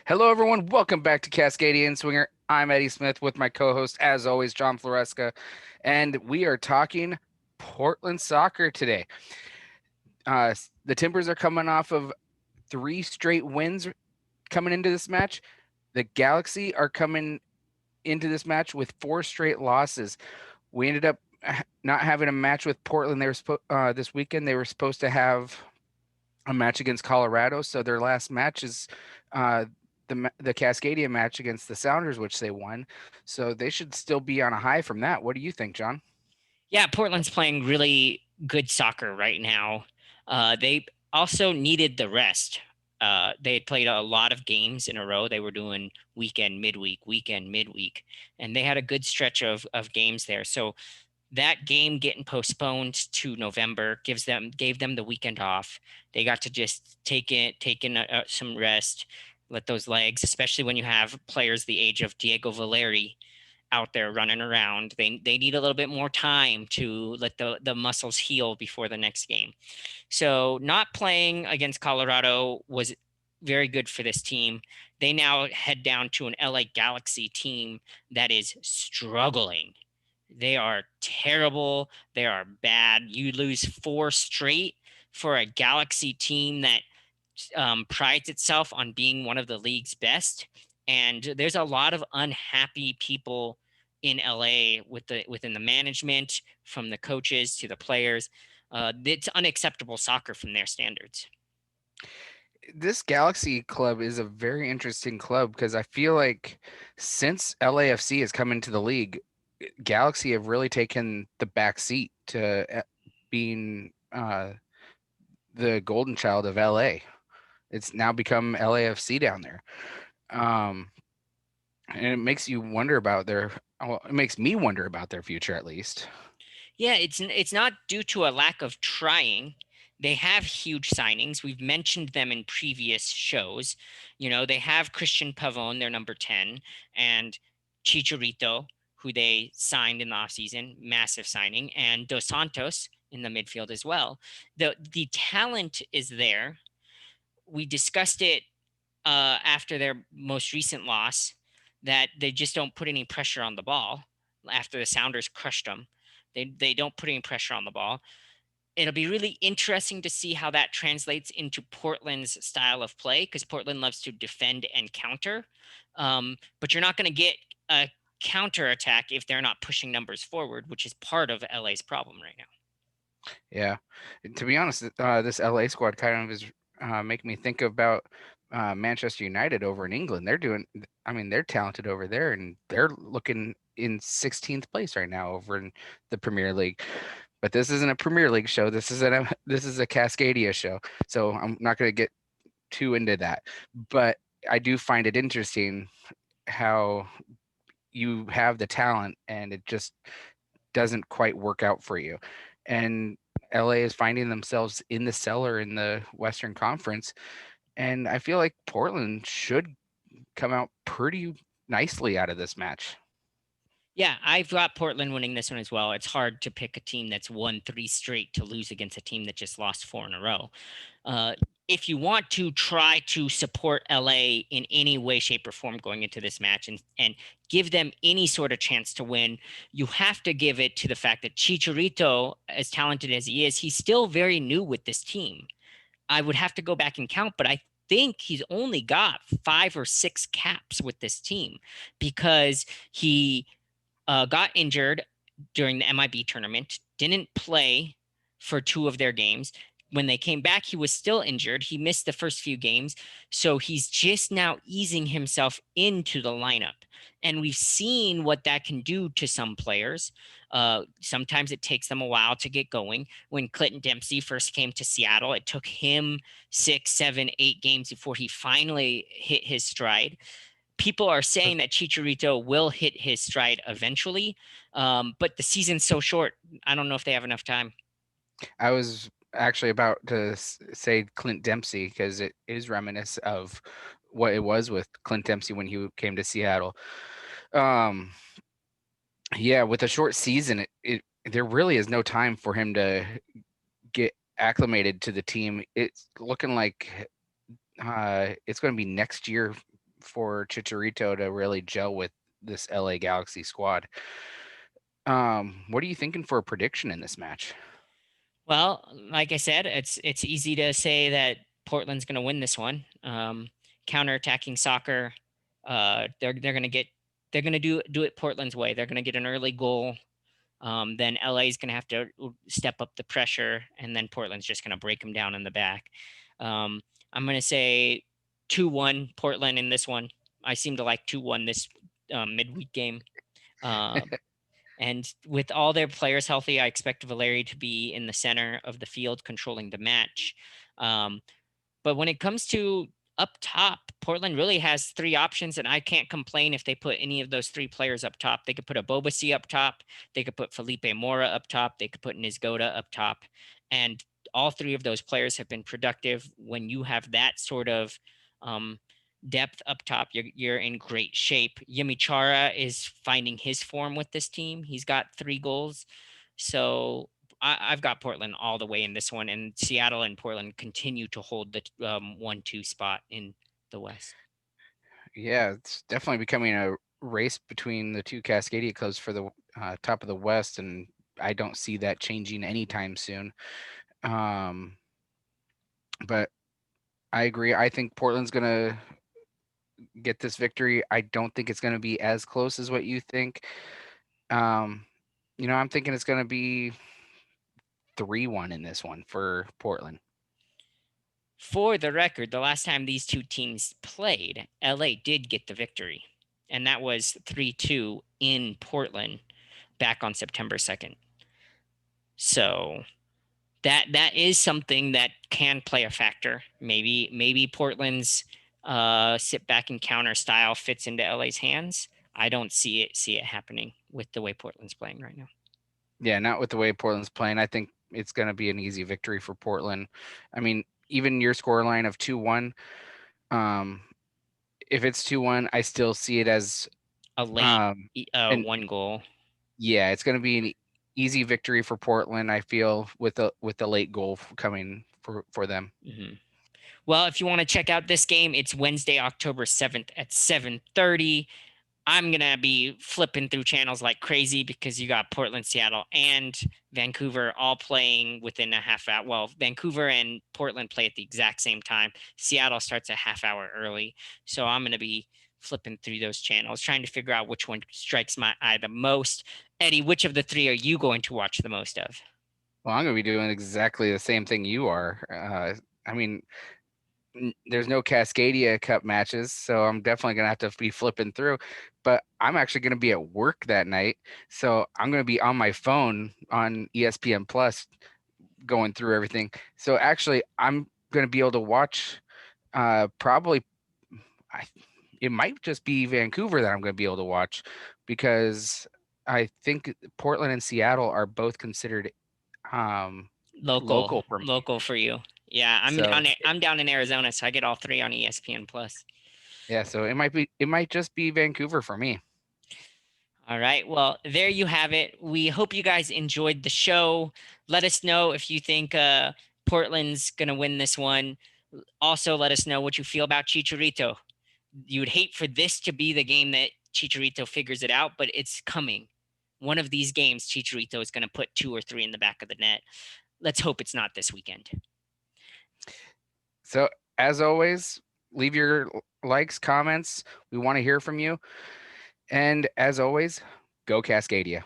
Hello, everyone. Welcome back to Cascadia Inswinger. I'm Eddie Smith with my co-host, as always, John Floresca, and we are talking Portland soccer today. The Timbers are coming off of three straight wins coming into this match. The Galaxy are coming into this match with four straight losses. We ended up not having a match with Portland. This weekend. They were supposed to have a match against Colorado. So their last match is uh, the Cascadia match against the Sounders, which they won. So they should still be on a high from that. What do you think, John? Yeah, Portland's playing really good soccer right now. They also needed the rest. They had played a lot of games in a row. They were doing weekend, midweek, and they had a good stretch of games there. So that game getting postponed to November gave them the weekend off. They got to just take in some rest, let those legs, especially when you have players the age of Diego Valeri out there running around. They need a little bit more time to let the muscles heal before the next game. So not playing against Colorado was very good for this team. They now head down to an LA Galaxy team that is struggling. They are terrible. They are bad. You lose four straight for a Galaxy team that prides itself on being one of the league's best. And there's a lot of unhappy people in LA within the management, from the coaches to the players. It's unacceptable soccer from their standards. This Galaxy club is a very interesting club because I feel like since LAFC has come into the league, Galaxy have really taken the back seat to being the golden child of LA. It's now become LAFC down there. Um, and it makes you wonder about it makes me wonder about their future at least. Yeah, it's not due to a lack of trying. They have huge signings. We've mentioned them in previous shows. You know, they have Christian Pavone, their number 10, and Chicharito, who they signed in the offseason, massive signing, and Dos Santos in the midfield as well. The talent is there. We discussed it after their most recent loss, that they just don't put any pressure on the ball after the Sounders crushed them. They don't put any pressure on the ball. It'll be really interesting to see how that translates into Portland's style of play, because Portland loves to defend and counter. But you're not going to get a counter attack if they're not pushing numbers forward, which is part of LA's problem right now. Yeah, to be honest, this LA squad kind of is making me think about Manchester United over in England. I mean, they're talented over there, and they're looking in 16th place right now over in the Premier League. But this isn't a Premier League show. This is a Cascadia show, so I'm not going to get too into that. But I do find it interesting how you have the talent and it just doesn't quite work out for you. And LA is finding themselves in the cellar in the Western Conference. And I feel like Portland should come out pretty nicely out of this match. Yeah, I've got Portland winning this one as well. It's hard to pick a team that's won three straight to lose against a team that just lost four in a row. Uh, if you want to try to support LA in any way, shape, or form going into this match, and give them any sort of chance to win, you have to give it to the fact that Chicharito, as talented as he is, he's still very new with this team. I would have to go back and count, but I think he's only got 5 or 6 caps with this team, because he got injured during the MIB tournament, didn't play for two of their games. When they came back, he was still injured. He missed the first few games. So he's just now easing himself into the lineup. And we've seen what that can do to some players. Sometimes it takes them a while to get going. When Clinton Dempsey first came to Seattle, it took him 6, 7, 8 games before he finally hit his stride. People are saying that Chicharito will hit his stride eventually, but the season's so short. I don't know if they have enough time. I was actually about to say Clint Dempsey because it is reminiscent of what it was with Clint Dempsey when he came to Seattle. Um, yeah, with a short season, it there really is no time for him to get acclimated to the team. It's looking like it's going to be next year for Chicharito to really gel with this LA Galaxy squad. What are you thinking for a prediction in this match? Well, like I said, it's easy to say that Portland's going to win this one. Counterattacking soccer, they're going to get they're going to do it Portland's way. They're going to get an early goal. Then LA is going to have to step up the pressure, and then Portland's just going to break them down in the back. Um, I'm going to say 2-1 Portland in this one. I seem to like 2-1 this midweek game. Uh, and with all their players healthy, I expect Valeri to be in the center of the field, controlling the match. Um, but when it comes to up top, Portland really has three options, and I can't complain if they put any of those three players up top. They could put a Bobasi up top, they could put Felipe Mora up top, they could put Nizgoda up top, and all three of those players have been productive. When you have that sort of um, depth up top, you're in great shape. Yemi Chara is finding his form with this team. He's got 3 goals. So I've got Portland all the way in this one, and Seattle and Portland continue to hold the 1-2 spot in the West. Yeah, it's definitely becoming a race between the two Cascadia clubs for the top of the West, and I don't see that changing anytime soon. Um, but I agree. I think Portland's gonna get this victory. I don't think it's gonna be as close as what you think. Um, I'm thinking it's gonna be 3-1 in this one for Portland. For the record, the last time these two teams played, LA did get the victory, and that was 3-2 in Portland back on September 2nd. So that is something that can play a factor. Maybe Portland's sit back and counter style fits into LA's hands. I don't see it happening with the way Portland's playing right now. Yeah, not with the way Portland's playing. I think it's gonna be an easy victory for Portland. I mean, even your score line of 2-1, um, if it's 2-1, I still see it as A late um, 1 goal. yeah, it's going to be an easy victory for Portland. I feel with the late goal coming for them. Mm-hmm. Well, if you want to check out this game, it's Wednesday, October 7th at 7:30. I'm going to be flipping through channels like crazy because you got Portland, Seattle, and Vancouver all playing within a half hour. Well, Vancouver and Portland play at the exact same time. Seattle starts a half hour early. So I'm going to be flipping through those channels, trying to figure out which one strikes my eye the most. Eddie, which of the three are you going to watch the most of? Well, I'm going to be doing exactly the same thing you are. I mean, there's no Cascadia Cup matches, so I'm definitely going to have to be flipping through. But I'm actually going to be at work that night, so I'm going to be on my phone on ESPN Plus going through everything. So actually, I'm going to be able to watch probably I it might just be Vancouver that I'm going to be able to watch because I think Portland and Seattle are both considered um Local, local for me. local for you. Yeah, So I'm down in Arizona, so I get all three on ESPN Plus. yeah, so it might just be Vancouver for me. All right. Well, there you have it. We hope you guys enjoyed the show. Let us know if you think Portland's going to win this one. Also, let us know what you feel about Chicharito. You would hate for this to be the game that Chicharito figures it out, but it's coming. One of these games, Chicharito is going to put 2 or 3 in the back of the net. Let's hope it's not this weekend. So as always, leave your likes, comments. We want to hear from you. And as always, go Cascadia.